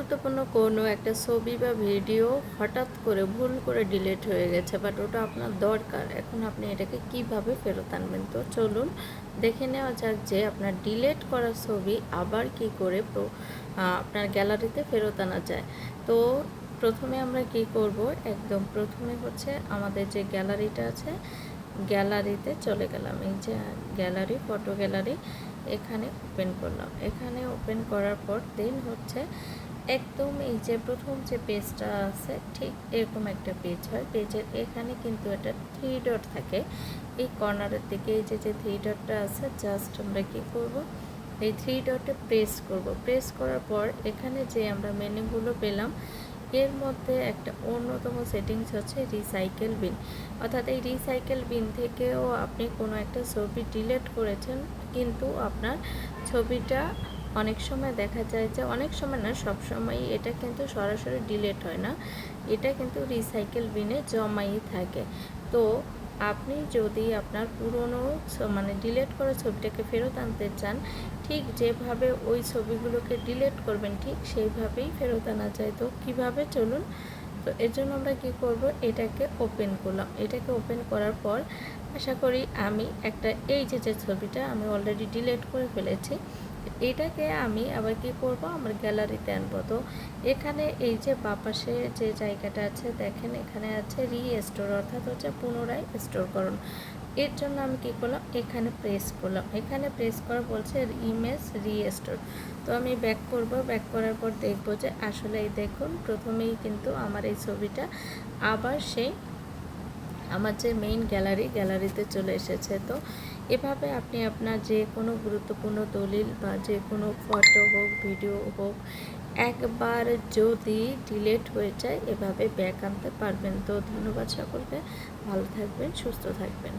গুরুত্বপূর্ণ কোনো একটা ছবি বা ভিডিও হঠাৎ করে ভুল করে ডিলিট হয়ে গেছে, বাট ওটা আপনার দরকার। এখন আপনি এটাকে কিভাবে ফেরত আনবেন? তো চলুন দেখে নেওয়া যাক যে আপনার ডিলিট করা ছবি আবার কি করে আপনার গ্যালারিতে ফেরত আনা যায়। তো প্রথমে আমরা কি করব, একদম প্রথমে হচ্ছে আমাদের যে গ্যালারিটা আছে, গ্যালারিতে চলে গেলাম। এই যে গ্যালারি, ফটো গ্যালারি, এখানে ওপেন করলাম। এখানে ওপেন করার পর দেন হচ্ছে একদম এই যে প্রথম যে পেজটা আছে ঠিক এরকম একটা পেজ হয়। পেজের এখানে কিন্তু এটা 3 ডট থাকে, এই কর্নারের দিকে এই যে 3 ডটটা আছে, জাস্ট আমরা কি করব, এই 3 ডটে প্রেস করব। প্রেস করার পর এখানে যে আমরা মেনুগুলো পেলাম, এর মধ্যে একটা অন্যতম সেটিংস হচ্ছে রিসাইকেল বিন। অর্থাৎ এই রিসাইকেল বিন থেকেও আপনি কোনো একটা ছবি ডিলিট করেছেন, কিন্তু আপনার ছবিটা অনেক সময় দেখা যায় যে, অনেক সময় না, সব সময়ই এটা কিন্তু সরাসরি ডিলিট হয় না, এটা কিন্তু রিসাইকেল বিনে জমাই থাকে। তো আপনি যদি আপনার পুরনো মানে ডিলিট করা ছবিটাকে ফেরত আনতে চান, ঠিক যেভাবে ওই ছবিগুলোকে ডিলিট করবেন ঠিক সেইভাবেই ফেরত আনা যায়। তো কীভাবে, চলুন। তো এর জন্য আমরা কী করব, এটাকে ওপেন করলাম। এটাকে ওপেন করার পর আশা করি আমি একটা এই যে ছবিটা আমি অলরেডি ডিলিট করে ফেলেছি, এটাকে আমি আবার কি করব, আমার গ্যালারিতে আনবো। তো এখানে এই যে বাপাশে যে জায়গাটা আছে দেখেন, এখানে আছে রিস্টোর, অর্থাৎ হচ্ছে পুনরায় স্টোরকরণ। এর জন্য আমি কি করলাম, এখানে প্রেস করলাম। এখানে প্রেস করা বলছে ইমেজ রিস্টোর। তো আমি ব্যাক করব। ব্যাক করার পর দেখব যে আসলে এই দেখুন প্রথমেই কিন্তু আমার এই ছবিটা আবার সেই আমার যে মেইন গ্যালারিতে চলে এসেছে। তো এভাবে আপনি আপনার যে কোনো গুরুত্বপূর্ণ দলিল বা যে কোনো ফটো হোক, ভিডিও হোক, একবার যদি ডিলিট হয়ে যায় এভাবে ব্যাক আনতে পারবেন। তো ধন্যবাদ সকলকে, ভালো থাকবেন, সুস্থ থাকবেন।